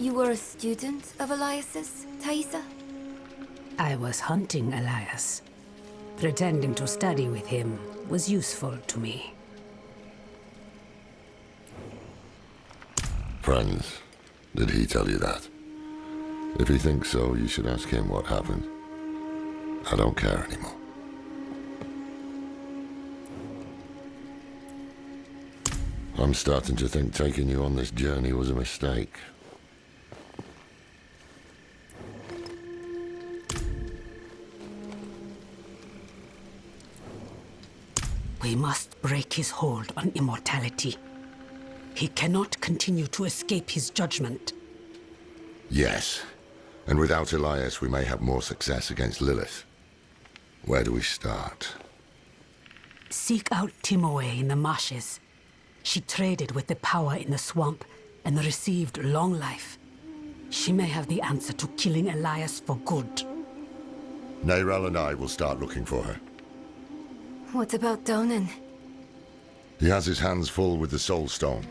You were a student of Elias's, Thaisa? I was hunting Elias. Pretending to study with him was useful to me. Friends, did he tell you that? If he thinks so, you should ask him what happened. I don't care anymore. I'm starting to think taking you on this journey was a mistake. We must break his hold on immortality. He cannot continue to escape his judgment. Yes. And without Elias, we may have more success against Lilith. Where do we start? Seek out Timoe in the marshes. She traded with the power in the swamp and received long life. She may have the answer to killing Elias for good. Neyrel and I will start looking for her. What about Donan? He has his hands full with the Soul Stone.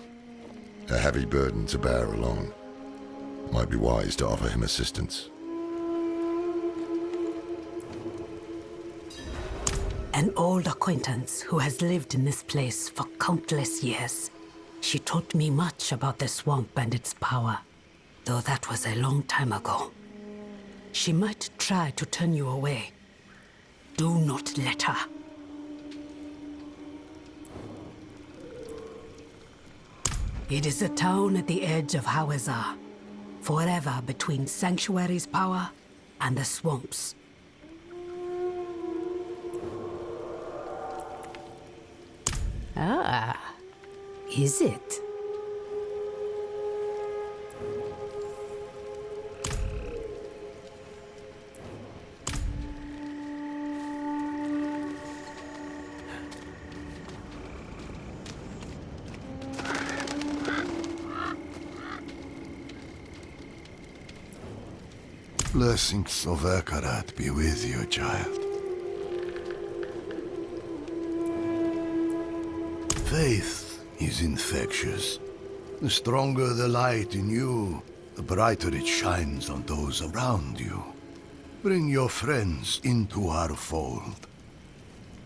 A heavy burden to bear alone. Might be wise to offer him assistance. An old acquaintance who has lived in this place for countless years. She taught me much about the swamp and its power, though that was a long time ago. She might try to turn you away. Do not let her. It is a town at the edge of Hawazar, forever between Sanctuary's power and the swamps. Ah, is it? Blessings of Akarat be with you, child. Faith is infectious. The stronger the light in you, the brighter it shines on those around you. Bring your friends into our fold.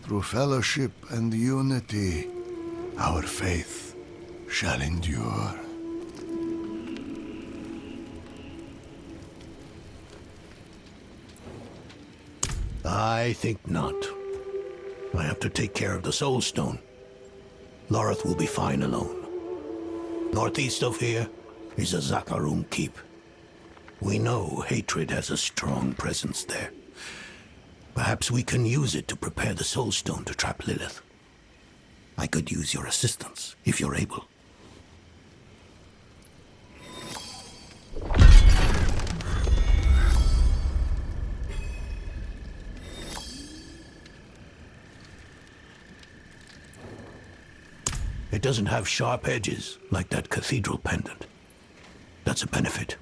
Through fellowship and unity, our faith shall endure. I think not. I have to take care of the Soul Stone. Lorith will be fine alone. Northeast of here is a Zakarum keep. We know Hatred has a strong presence there. Perhaps we can use it to prepare the Soul Stone to trap Lilith. I could use your assistance, if you're able. It doesn't have sharp edges like that cathedral pendant. That's a benefit.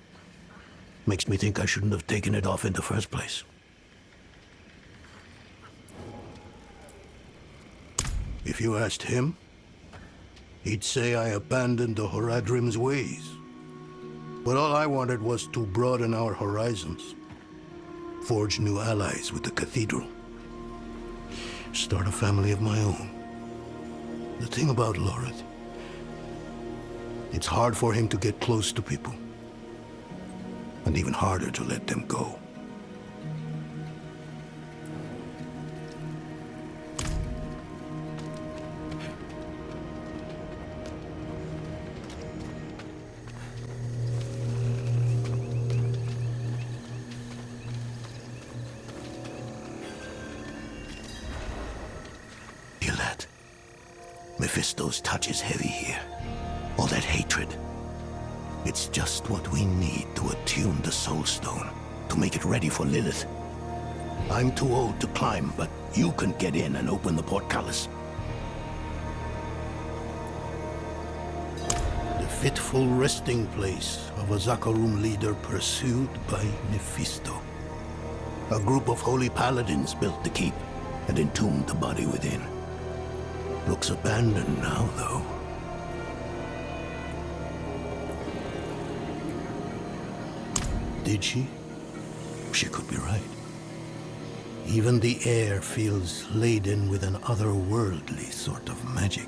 Makes me think I shouldn't have taken it off in the first place. If you asked him, he'd say I abandoned the Horadrim's ways. But all I wanted was to broaden our horizons. Forge new allies with the cathedral. Start a family of my own. The thing about Lorith, it's hard for him to get close to people. And even harder to let them go. Mephisto's touch is heavy here. All that hatred. It's just what we need to attune the Soul Stone, to make it ready for Lilith. I'm too old to climb, but you can get in and open the portcullis. The fitful resting place of a Zakarum leader pursued by Mephisto. A group of holy paladins built the keep and entombed the body within. Looks abandoned now, though. did she? She could be right. Even the air feels laden with an otherworldly sort of magic.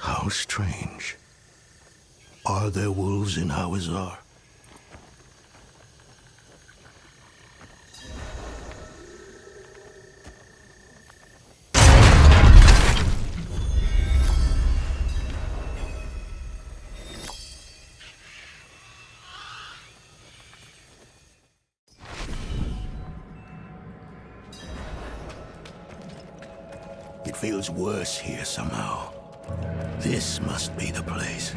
How strange. Are there wolves in Hawazar? It feels worse here somehow. This must be the place.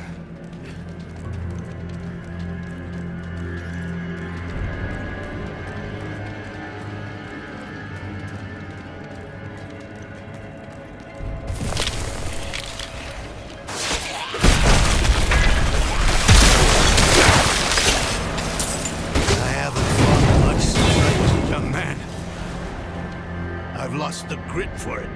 I haven't fought much since I was a young man. I've lost the grit for it.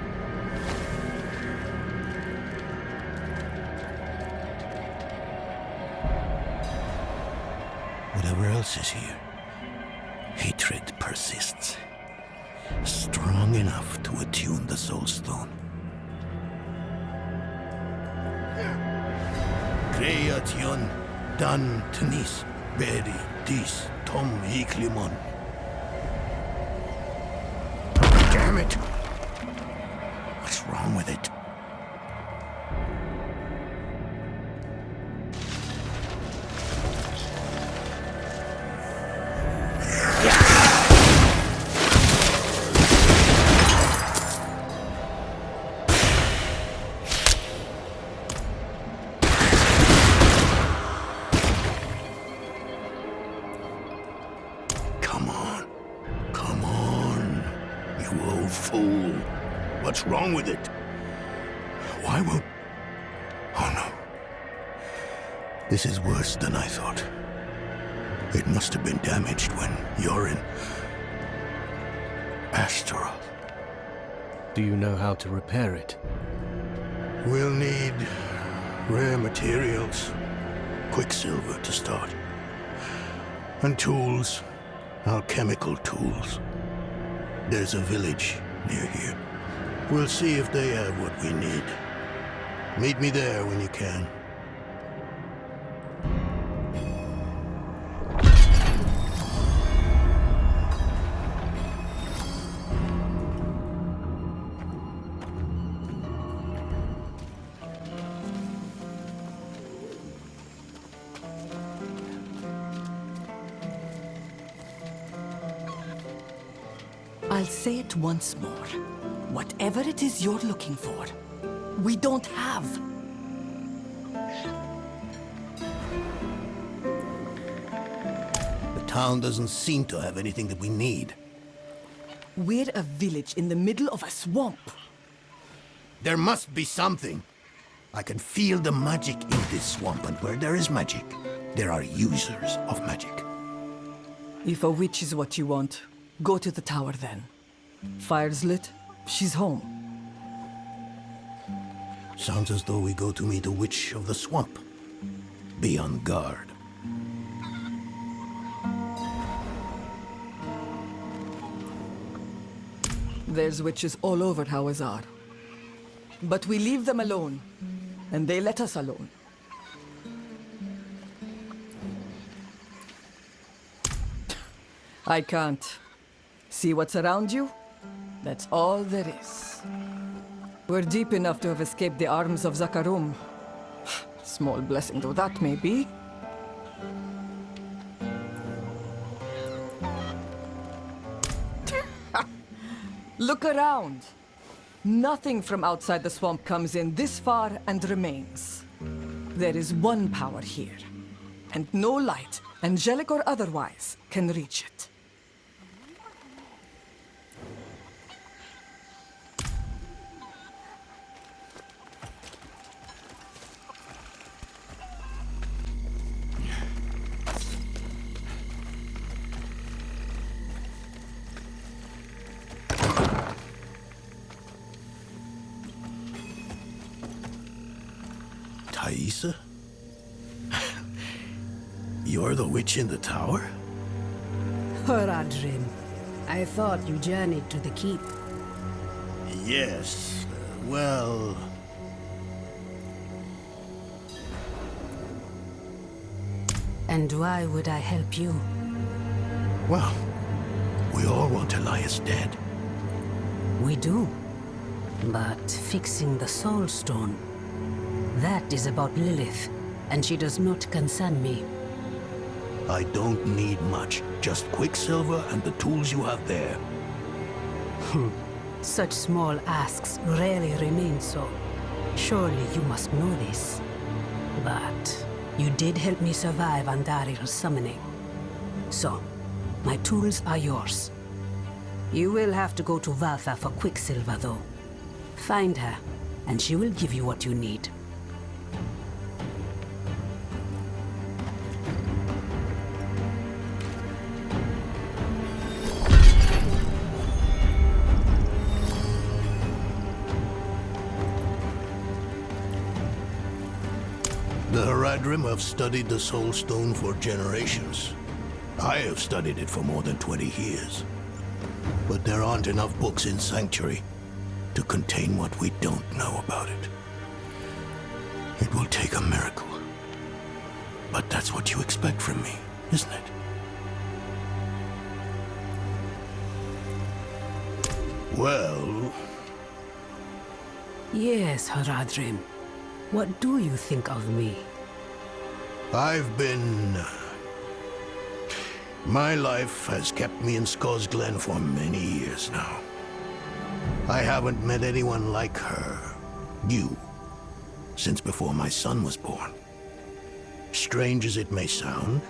Whatever else is here, hatred persists. Strong enough to attune the Soul Stone. Creation dan tenis beri dis tom hiklimon. Damn it! What's wrong with it? What's wrong with it? Why won't... Oh no. This is worse than I thought. It must have been damaged when you're in... Astaroth. Do you know how to repair it? We'll need rare materials. Quicksilver to start. And tools. Alchemical tools. There's a village near here. We'll see if they have what we need. Meet me there when you can. I'll say it once more. Whatever it is you're looking for, we don't have. The town doesn't seem to have anything that we need. We're a village in the middle of a swamp. There must be something. I can feel the magic in this swamp, and where there is magic, there are users of magic. If a witch is what you want, go to the tower then. Fire's lit. She's home. Sounds as though we go to meet a witch of the swamp. Be on guard. There's witches all over Hawazar. But we leave them alone, and they let us alone. I can't. See what's around you? That's all there is. We're deep enough to have escaped the arms of Zakarum. Small blessing though that may be. Look around. Nothing from outside the swamp comes in this far and remains. There is one power here, and no light, angelic or otherwise, can reach it. Taisa? You're the witch in the tower? Horadrim, I thought you journeyed to the keep. Yes. Well... And why would I help you? Well, we all want Elias dead. We do. But fixing the Soul Stone, that is about Lilith, and she does not concern me. I don't need much. Just Quicksilver and the tools you have there. Such small asks rarely remain so. Surely you must know this. But you did help me survive Andaril's summoning. So, my tools are yours. You will have to go to Valtha for Quicksilver, though. Find her, and she will give you what you need. The Haradrim have studied the Soul Stone for generations. I have studied it for more than 20 years. But there aren't enough books in Sanctuary to contain what we don't know about it. It will take a miracle. But that's what you expect from me, isn't it? Well... Yes, Haradrim. What do you think of me? I've been... My life has kept me in Skull's Glen for many years now. I haven't met anyone like her, you, since before my son was born. Strange as it may sound,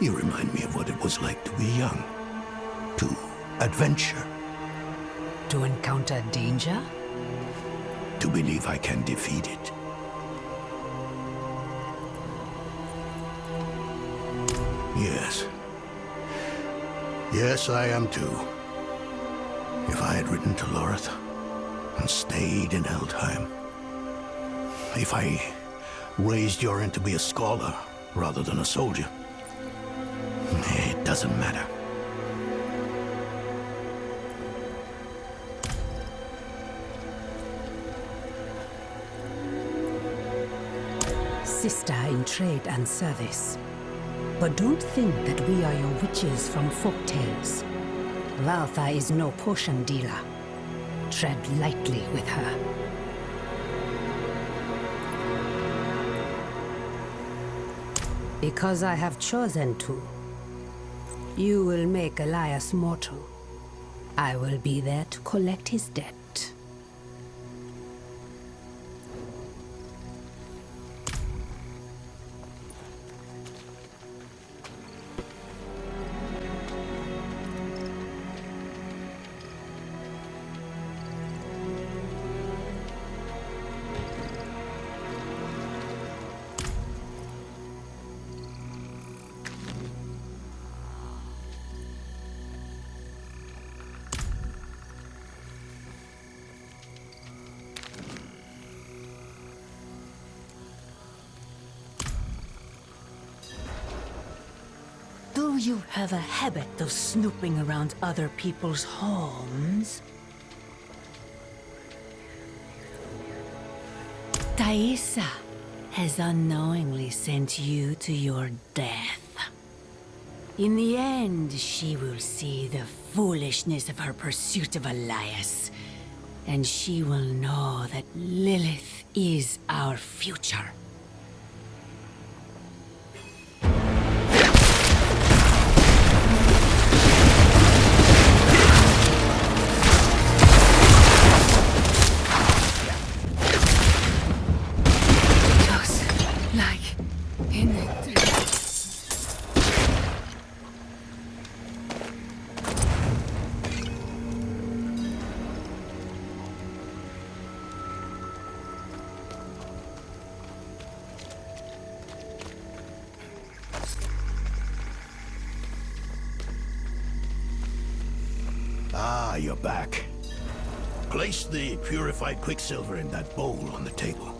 you remind me of what it was like to be young, to adventure. To encounter danger? To believe I can defeat it. Yes. Yes, I am too. If I had written to Lorith and stayed in Eldheim. If I raised Yorin to be a scholar rather than a soldier. It doesn't matter. Sister in trade and service. But don't think that we are your witches from folktales. Valtha is no potion dealer. Tread lightly with her. Because I have chosen to. You will make Elias mortal. I will be there to collect his debt. Do you have a habit of snooping around other people's homes? Taisa has unknowingly sent you to your death. In the end, she will see the foolishness of her pursuit of Elias. And she will know that Lilith is our future. Just like in a dream. Ah, you're back. Place the purified quicksilver in that bowl on the table.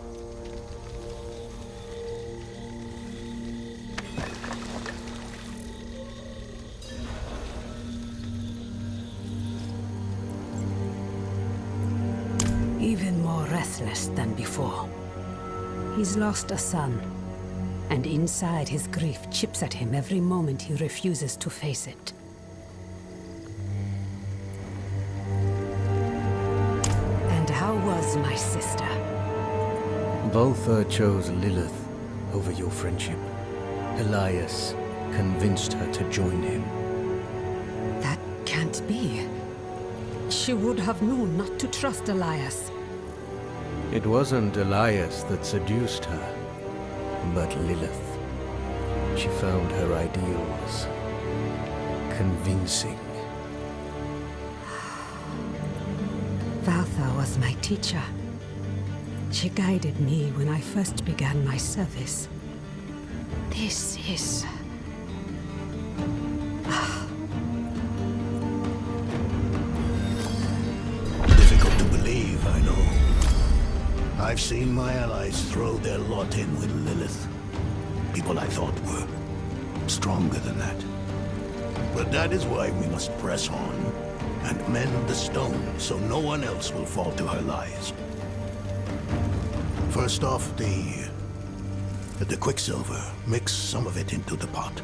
Even more restless than before. He's lost a son, and inside his grief chips at him every moment he refuses to face it. And how was my sister? Voltha chose Lilith over your friendship. Elias convinced her to join him. That can't be. She would have known not to trust Elias. It wasn't Elias that seduced her, but Lilith. She found her ideals convincing. Valtha was my teacher. She guided me when I first began my service. This is... Difficult to believe, I know. I've seen my allies throw their lot in with Lilith. People I thought were stronger than that. But that is why we must press on and mend the stone so no one else will fall to her lies. First off, the quicksilver. Mix some of it into the pot.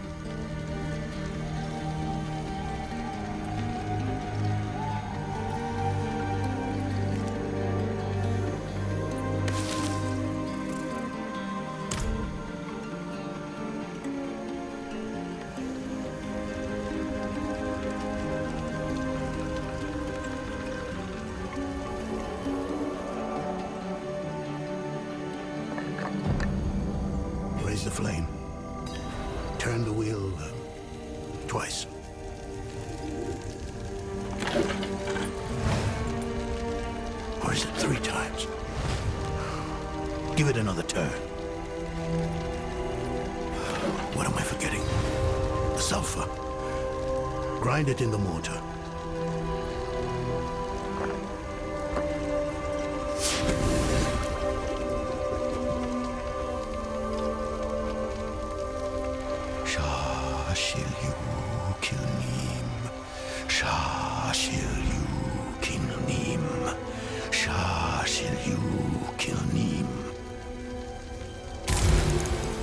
Raise the flame. Turn the wheel twice. Or is it 3 times? Give it another turn. What am I forgetting? The sulfur. Grind it in the mortar.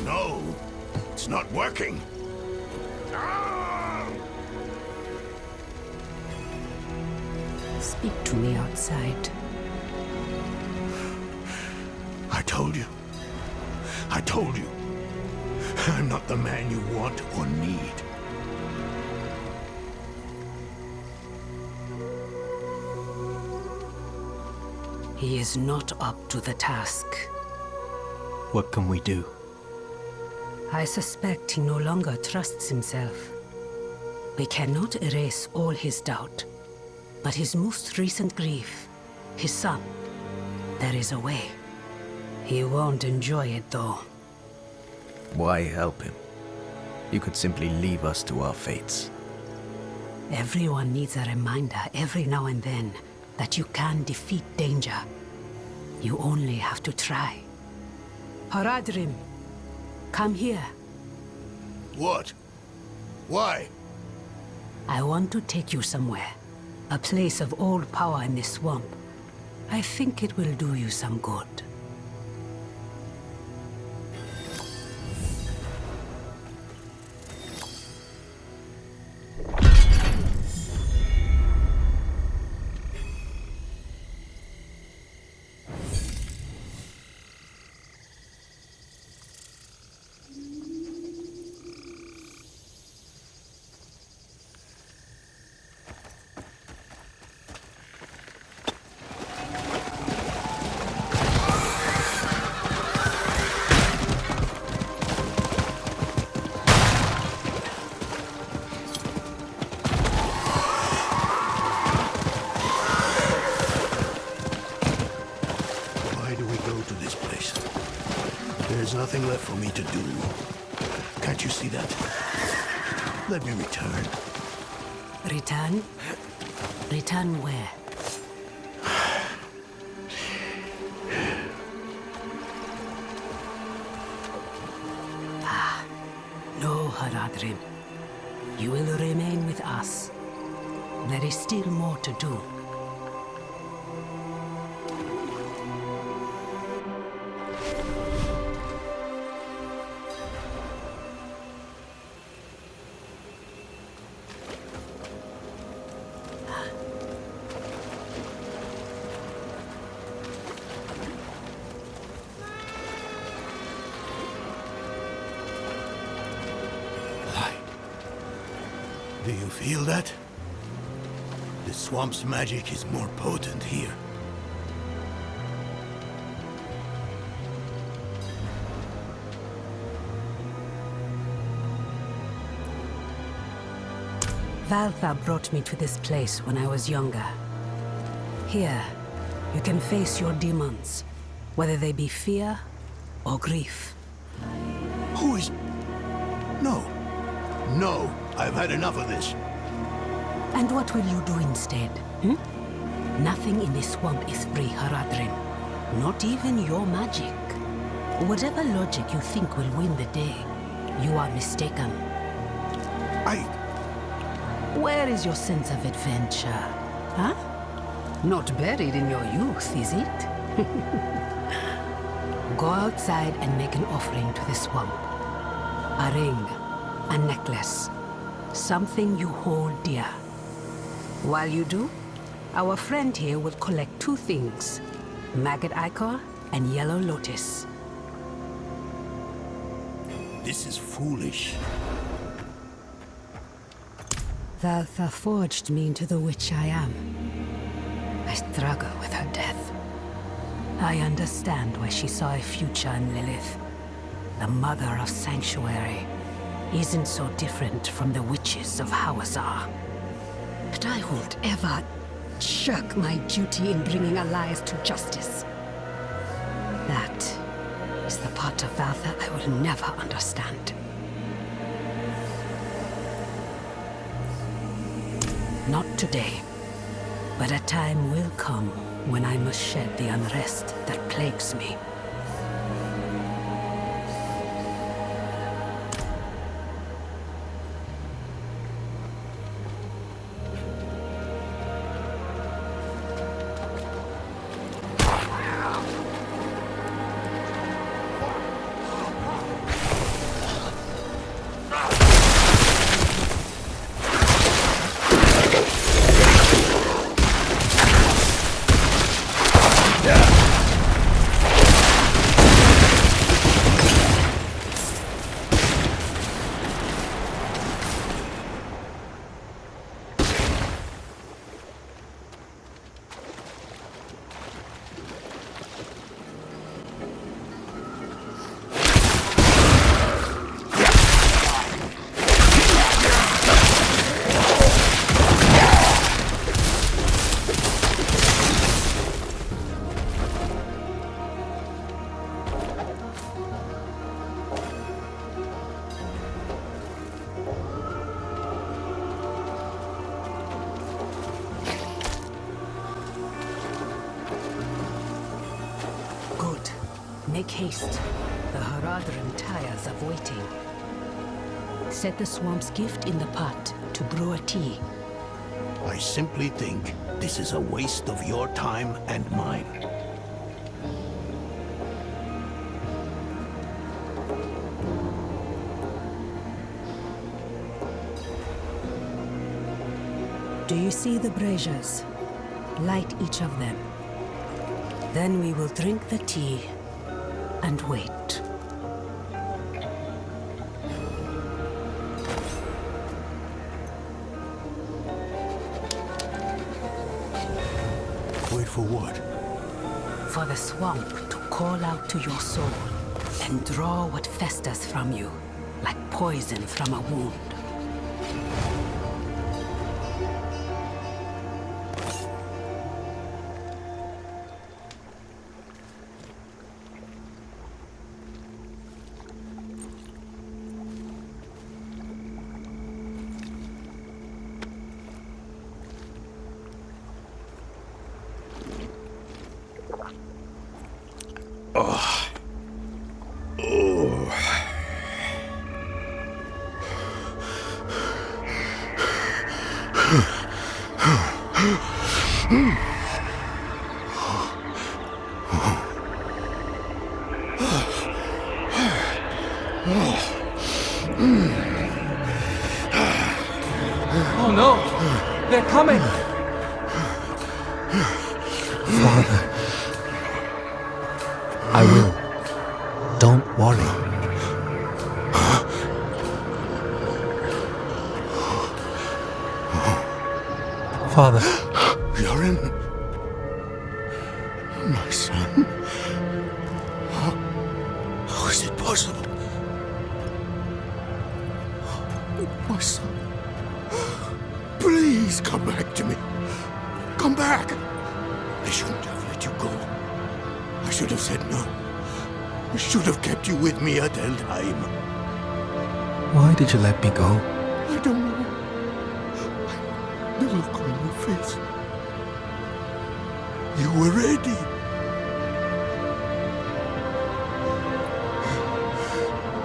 No, it's not working. Speak to me outside. I told you. I told you. I'm not the man you want or need. He is not up to the task. What can we do? I suspect he no longer trusts himself. We cannot erase all his doubt, but his most recent grief, his son, there is a way. He won't enjoy it, though. Why help him? You could simply leave us to our fates. Everyone needs a reminder every now and then that you can defeat danger. You only have to try. Haradrim, come here. What? Why? I want to take you somewhere. A place of old power in this swamp. I think it will do you some good. There's nothing left for me to do. Can't you see that? Let me return. Return? Return where? No, Haradrim. You will remain with us. There is still more to do. Do you feel that? The swamp's magic is more potent here. Valtha brought me to this place when I was younger. Here, you can face your demons, whether they be fear or grief. Who is... No. No, I've had enough of this. And what will you do instead? Nothing in this swamp is free, Haradrim. Not even your magic. Whatever logic you think will win the day, you are mistaken. Where is your sense of adventure? Huh? Not buried in your youth, is it? Go outside and make an offering to the swamp. A ring, a necklace, something you hold dear. While you do, our friend here will collect two things, maggot ichor and yellow lotus. This is foolish. Valtha forged me into the witch I am. I struggle with her death. I understand why she saw a future in Lilith. The mother of Sanctuary isn't so different from the witches of Hawazar. But I won't ever shirk my duty in bringing allies to justice. That is the part of Valtha I will never understand. Not today, but a time will come when I must shed the unrest that plagues me. Make haste. The Haradrim tires of waiting. Set the swamp's gift in the pot to brew a tea. I simply think this is a waste of your time and mine. Do you see the braziers? Light each of them. Then we will drink the tea and wait. Wait for what? For the swamp to call out to your soul and draw what festers from you, like poison from a wound. Oh no! They're coming! Father. I will. Don't worry. Father. Yorin? My son? How is it possible? My son. Please come back to me. Come back. I shouldn't have let you go. I should have said no. I should have kept you with me at Eldheim. Why did you let me go? I don't know. The look on your face. You were ready.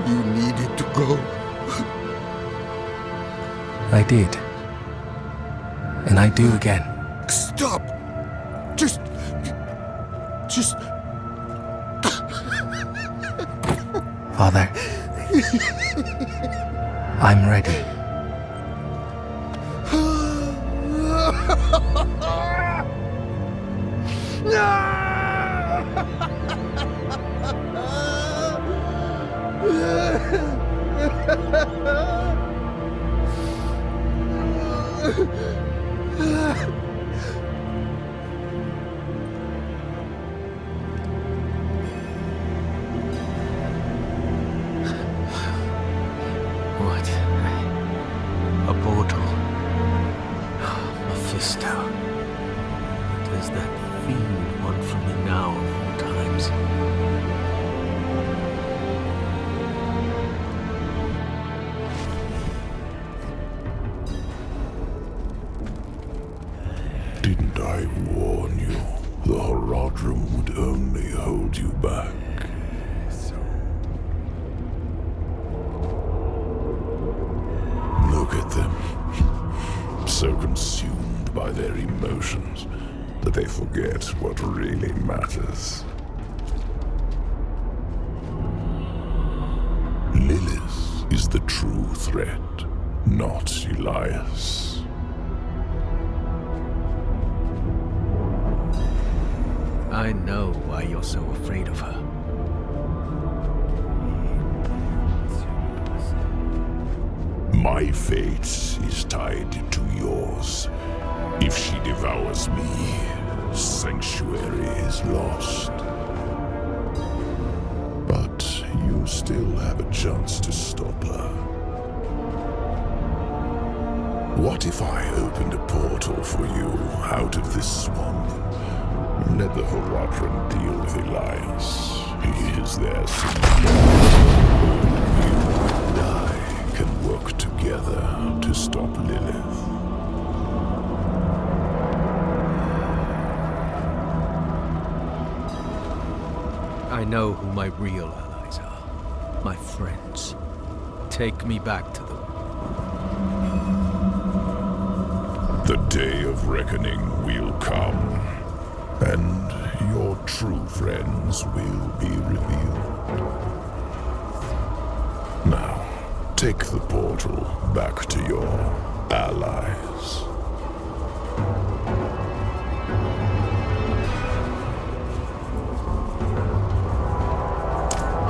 You needed to go. I did. And I do again. Stop! Just... Father. I'm ready. What? A portal. Mephisto. Does that fiend want from me now of all times? Didn't I warn you? The Horadrim would only hold you back. Look at them. So consumed by their emotions that they forget what really matters. Lilith is the true threat, not Elias. I know why you're so afraid of her. My fate is tied to yours. If she devours me, Sanctuary is lost. But you still have a chance to stop her. What if I opened a portal for you out of this swamp? Let the Horadrim deal with Elias. He is their solution. You and I can work together to stop Lilith. I know who my real allies are. My friends. Take me back to them. The day of reckoning will come, and your true friends will be revealed. Now, take the portal back to your allies.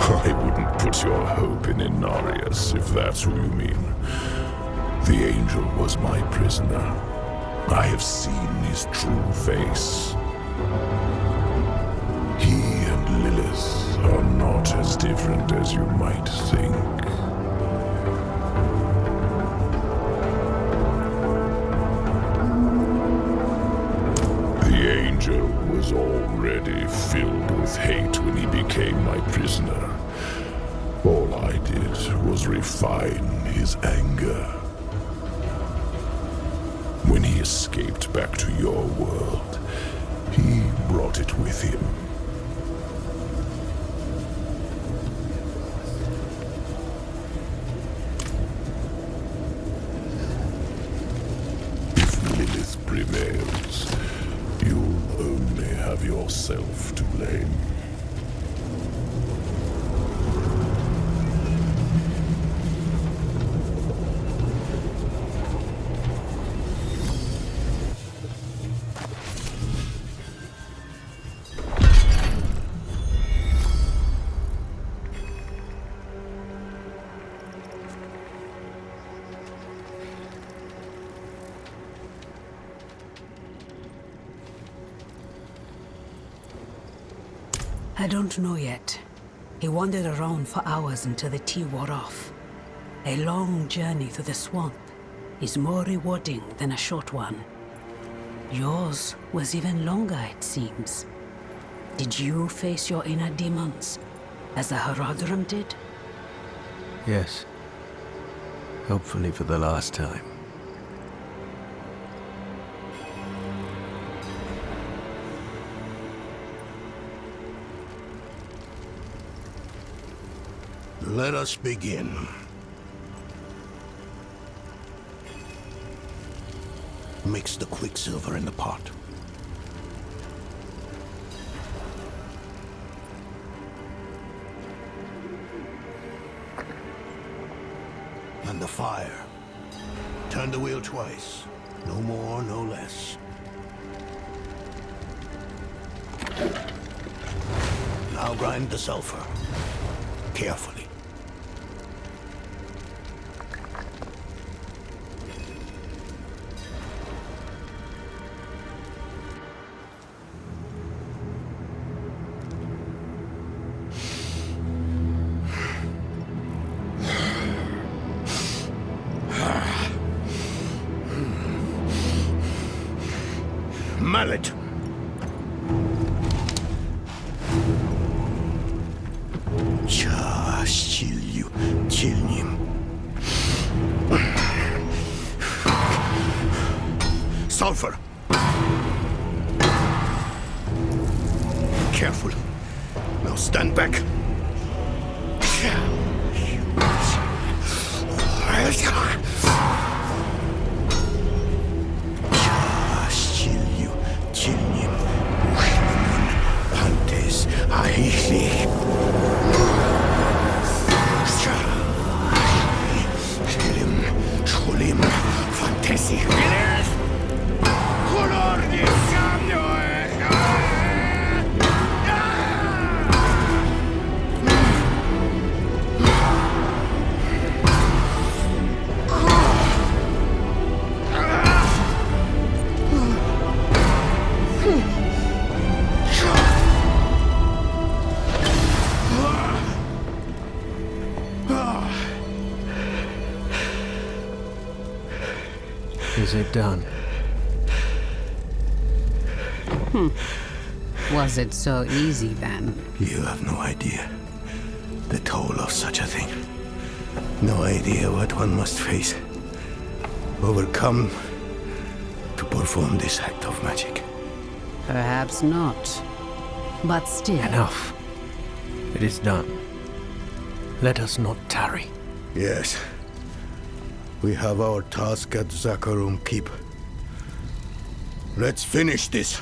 I wouldn't put your hope in Inarius, if that's who you mean. The angel was my prisoner. I have seen his true face. He and Lilith are not as different as you might think. The angel was already filled with hate when he became my prisoner. All I did was refine his anger. When he escaped back to your world, he brought it with him. prevails, you'll only have yourself to blame. I don't know yet. He wandered around for hours until the tea wore off. A long journey through the swamp is more rewarding than a short one. Yours was even longer, it seems. Did you face your inner demons, as the Haradrim did? Yes. Hopefully for the last time. Let us begin. Mix the quicksilver in the pot. And the fire. Turn the wheel twice. No more, no less. Now grind the sulfur. Carefully. Mallet! Sulfur! Careful. Now stand back. Is it done? Was it so easy then? You have no idea the toll of such a thing. No idea what one must face. Overcome to perform this act of magic. Perhaps not. But still. Enough. It is done. Let us not tarry. Yes. We have our task at Zakarum Keep. Let's finish this.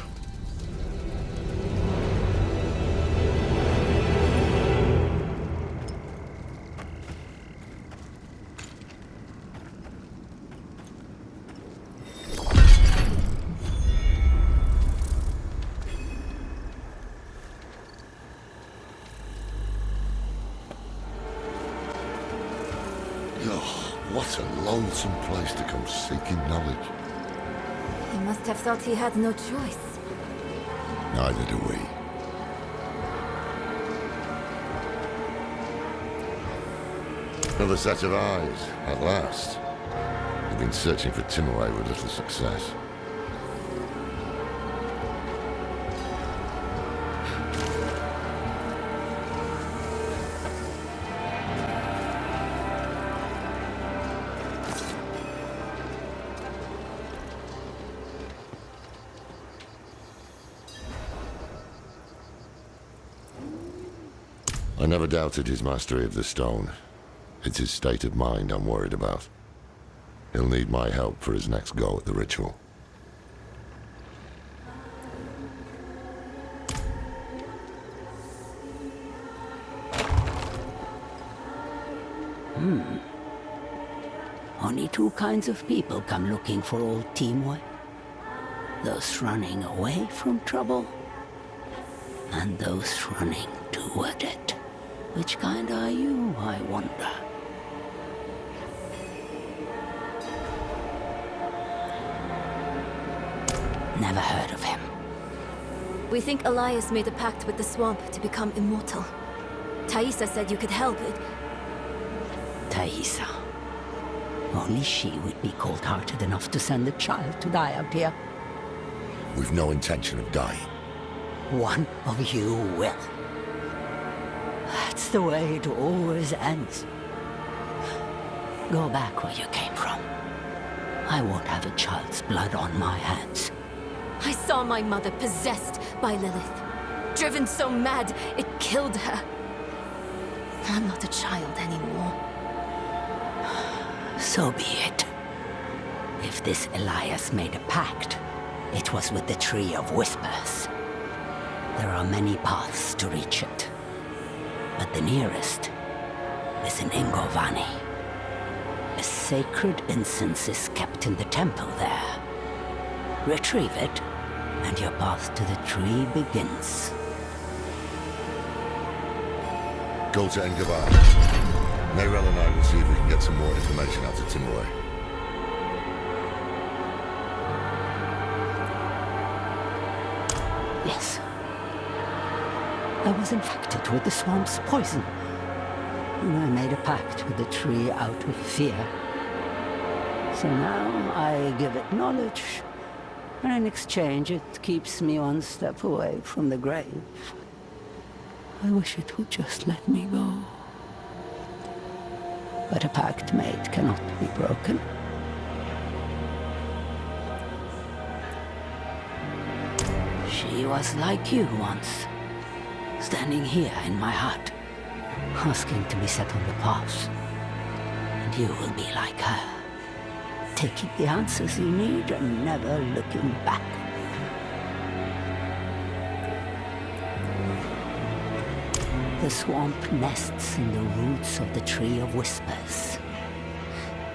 What a lonesome place to come seeking knowledge. He must have thought he had no choice. Neither do we. Another set of eyes, at last. We've been searching for Timaway with little success. I never doubted his mastery of the stone. It's his state of mind I'm worried about. He'll need my help for his next go at the ritual. Only two kinds of people come looking for old Timoy. Those running away from trouble, and those running toward it. Which kind are you, I wonder? Never heard of him. We think Elias made a pact with the swamp to become immortal. Thaisa said you could help it. Thaisa. Only she would be cold-hearted enough to send a child to die out here. We've no intention of dying. One of you will. That's the way it always ends. Go back where you came from. I won't have a child's blood on my hands. I saw my mother possessed by Lilith. Driven so mad, it killed her. I'm not a child anymore. So be it. If this Elias made a pact, it was with the Tree of Whispers. There are many paths to reach it, but the nearest is in Ingovani. A sacred incense is kept in the temple there. Retrieve it, and your path to the tree begins. Go to Engovan. Mayrel and I will see if we can get some more information out of Timoy. Yes. I was infected with the swamp's poison. And I made a pact with the tree out of fear. So now I give it knowledge. And in exchange, it keeps me one step away from the grave. I wish it would just let me go. But a pact made cannot be broken. She was like you once, standing here in my heart, asking to be set on the path. And you will be like her, taking the answers you need and never looking back. The swamp nests in the roots of the Tree of Whispers.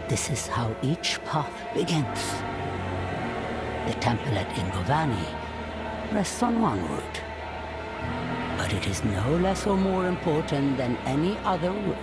This is how each path begins. The temple at Ingovani rests on one route, but it is no less or more important than any other route.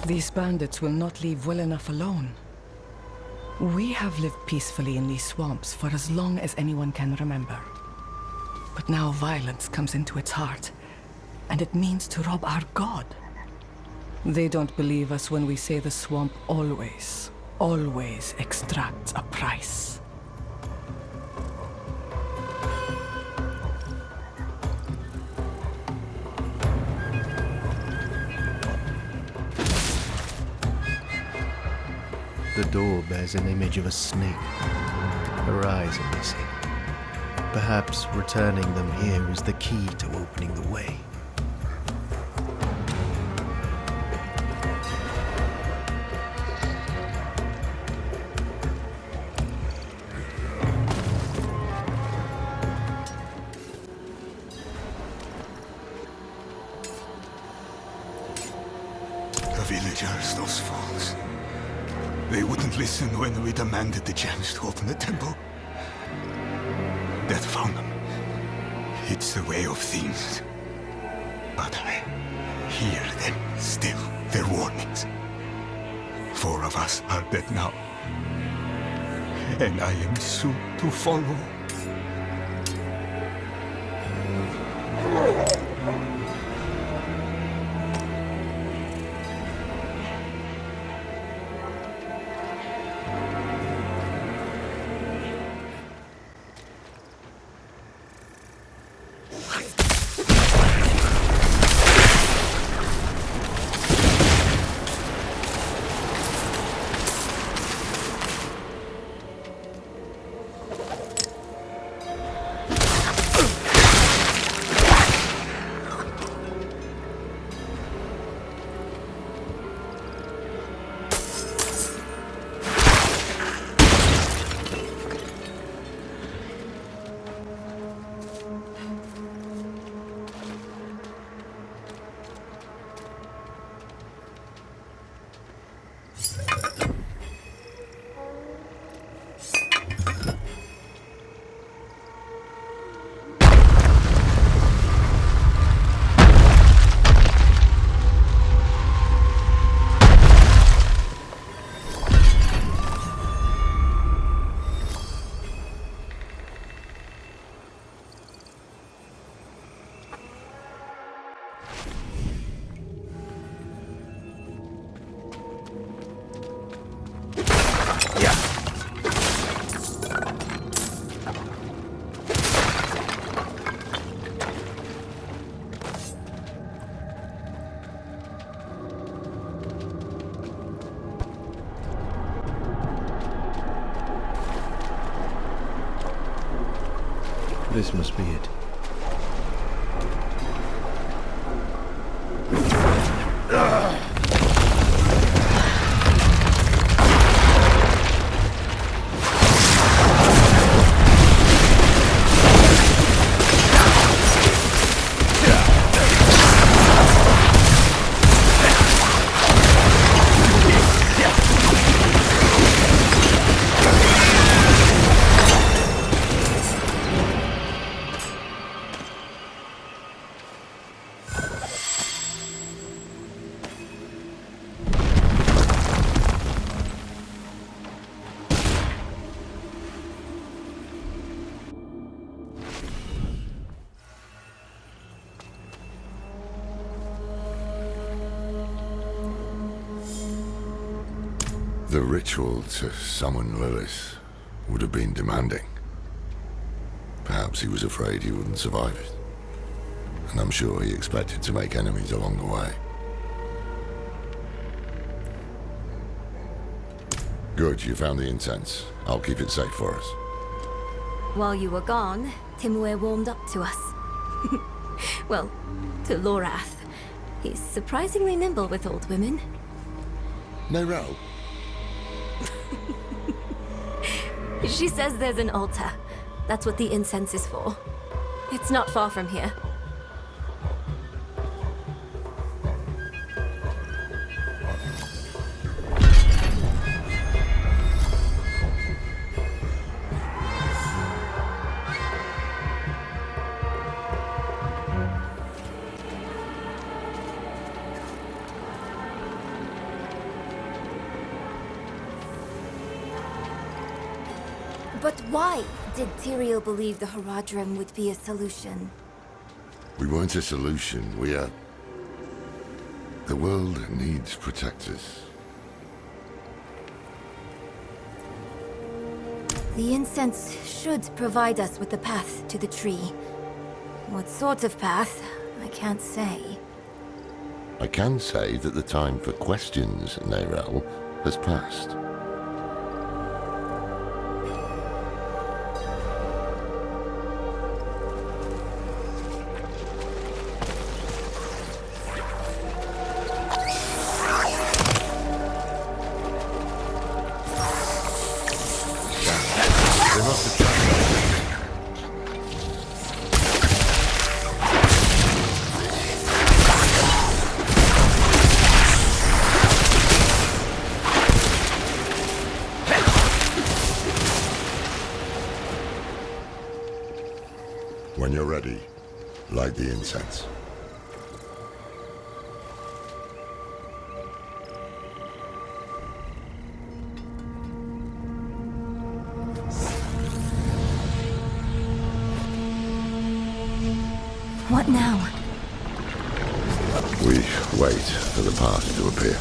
These bandits will not leave well enough alone. We have lived peacefully in these swamps for as long as anyone can remember. But now violence comes into its heart, and it means to rob our god. They don't believe us when we say the swamp always extracts a price. The door bears an image of a snake. Her eyes are missing. Perhaps returning them here is the key to opening the way. The villagers, those fools. They wouldn't listen when we demanded the gems to open the temple. Death found them. It's the way of things. But I hear them still, their warnings. 4 of us are dead now. And I am soon to follow. This must be it. The ritual to summon Lilith would have been demanding. Perhaps he was afraid he wouldn't survive it. And I'm sure he expected to make enemies along the way. Good, you found the incense. I'll keep it safe for us. While you were gone, Timur warmed up to us. Well, to Lorath. He's surprisingly nimble with old women. No row? She says there's an altar. That's what the incense is for. It's not far from here. But why did Tyrael believe the Haradrim would be a solution? We weren't a solution, we are... The world needs protectors. The incense should provide us with the path to the tree. What sort of path, I can't say. I can say that the time for questions, Neyrel, has passed. When you're ready, light the incense. What now? We wait for the path to appear.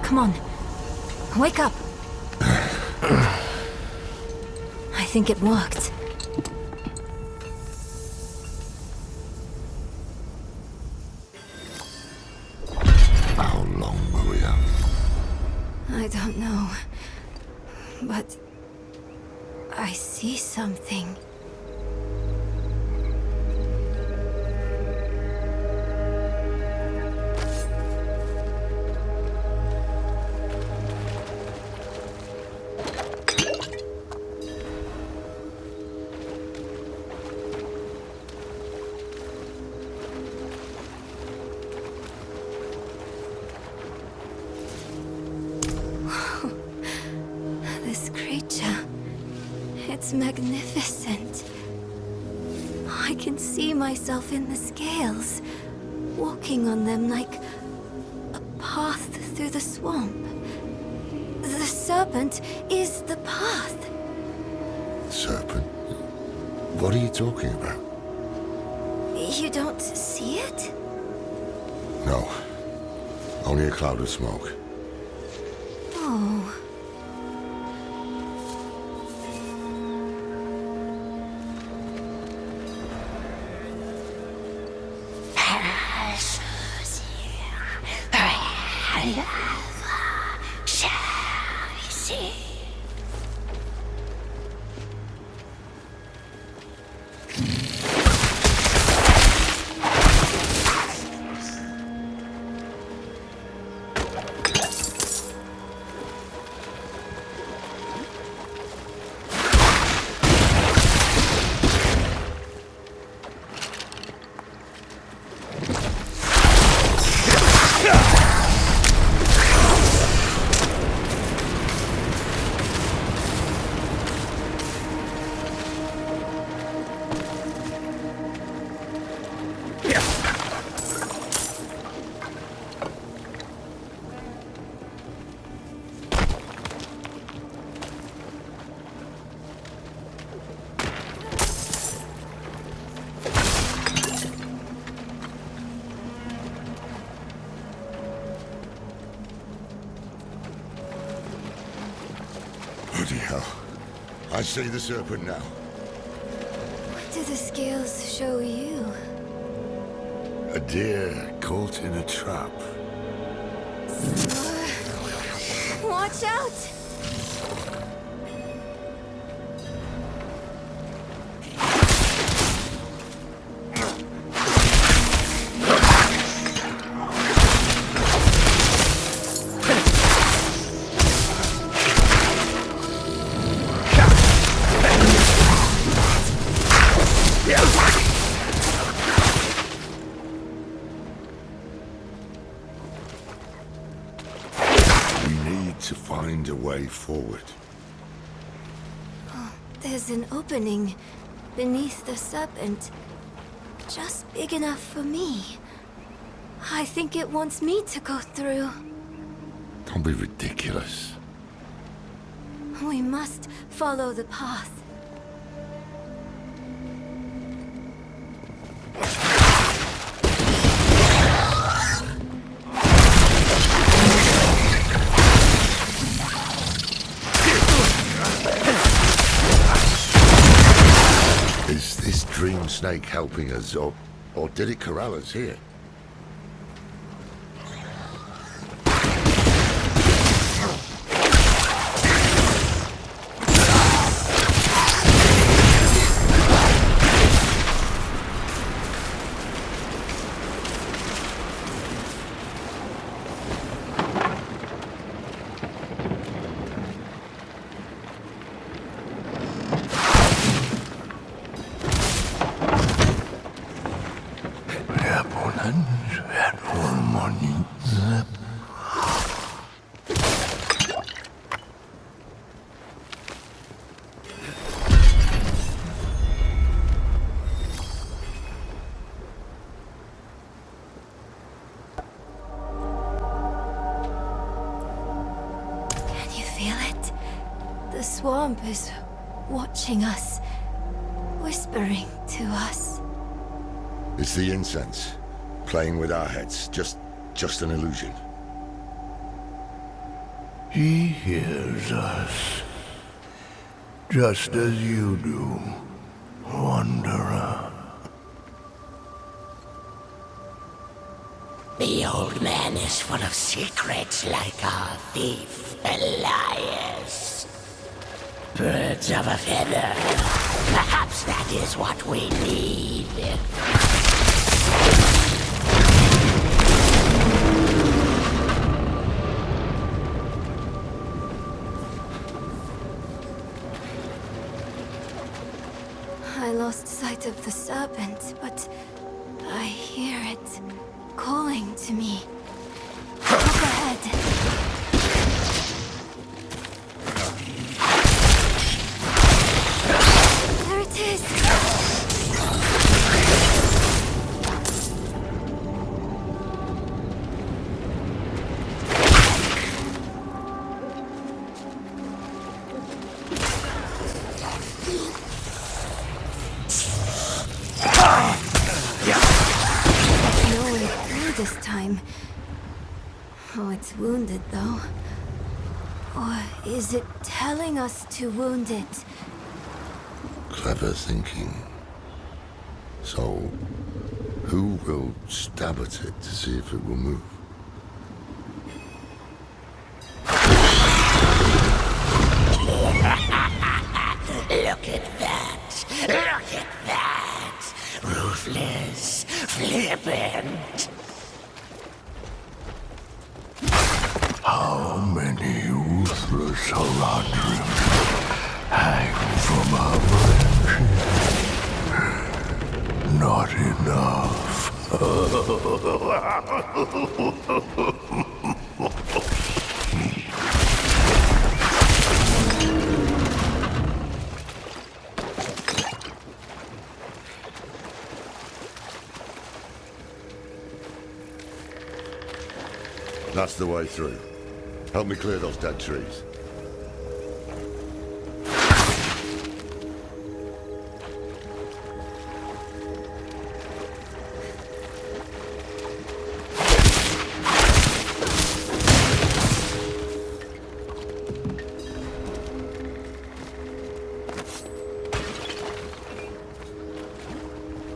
Come on. Wake up. I think it worked. How long were we up? I don't know. But I see something. This creature, it's magnificent. I can see myself in the scales, walking on them like a path through the swamp. The serpent is the path. Serpent? What are you talking about? You don't see it? No. Only a cloud of smoke. Oh. Bloody hell. I see the serpent now. What do the scales show you? A deer caught in a trap. Watch out! To find a way forward. Oh, there's an opening beneath the serpent, just big enough for me. I think it wants me to go through. Don't be ridiculous. We must follow the path. snake helping us, or did it corral us here? The swamp is watching us, whispering to us. It's the incense, playing with our heads. Just an illusion. He hears us, just as you do, Wanderer. The old man is full of secrets like our thief, Elias. Birds of a feather. Perhaps that is what we need. I lost sight of the serpent, but I hear it calling to me. Up ahead. There it is! This time. Oh, it's wounded, though. Or is it telling us to wound it? Clever thinking. So, who will stab at it to see if it will move? Look at that! Look at that! Ruthless, flippant. How many ruthless Haradrim hang from our branches? Not enough. That's the way through. Help me clear those dead trees.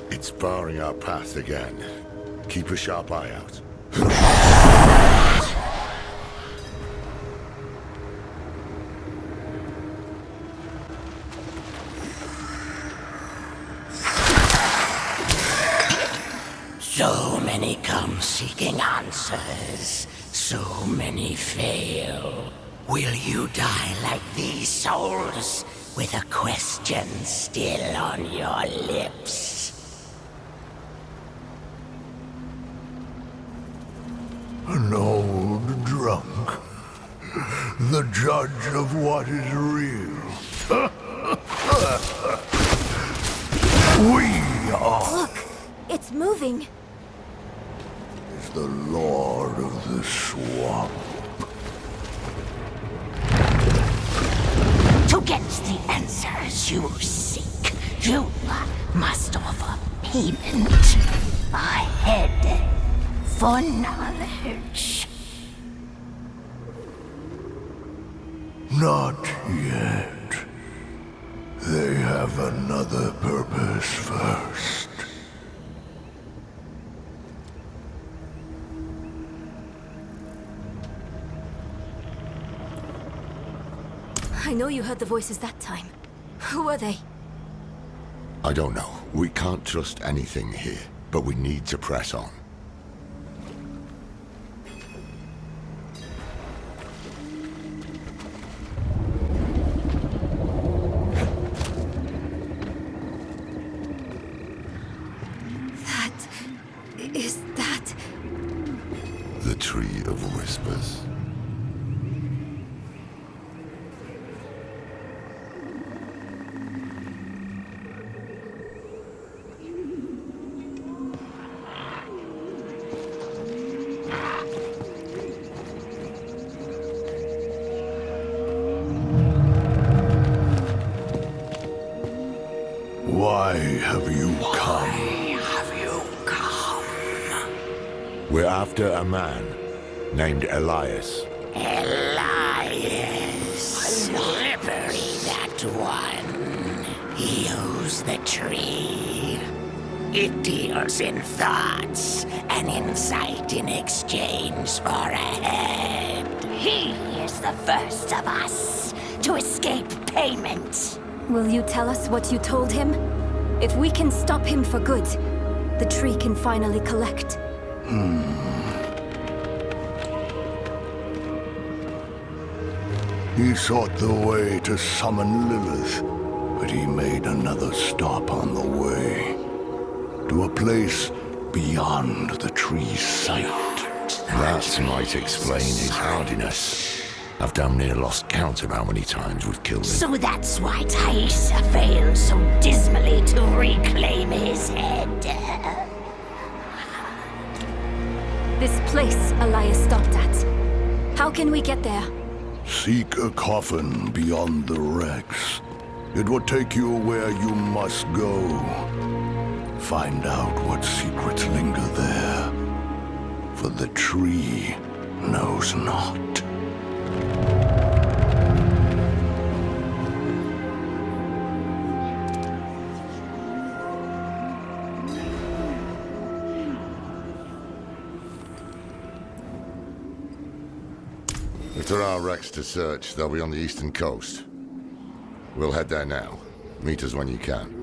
It's barring our path again. Keep a sharp eye out. So many come seeking answers. So many fail. Will you die like these souls, with a question still on your lips? An old drunk. The judge of what is real. We are... Look! It's moving! ...is the lord of the swamp. To get the answers you seek, you must offer payment. A head for knowledge. Not yet. They have another purpose first. I know you heard the voices that time. Who were they? I don't know. We can't trust anything here, but we need to press on. Is that... The Tree of Whispers. Why have you come? We're after a man named Elias. Elias. Slippery, that one. He owns the tree. It deals in thoughts and insight in exchange for a head. He is the first of us to escape payment. Will you tell us what you told him? If we can stop him for good, the tree can finally collect. He sought the way to summon Lilith, but he made another stop on the way. To a place beyond the tree's sight. That might explain his hardiness. I've damn near lost count of how many times we've killed him. So that's why Taissa failed so dismally to reclaim his head. This place Elias stopped at. How can we get there? Seek a coffin beyond the wrecks. It will take you where you must go. Find out what secrets linger there. For the tree knows not. If there are wrecks to search, they'll be on the eastern coast. We'll head there now. Meet us when you can.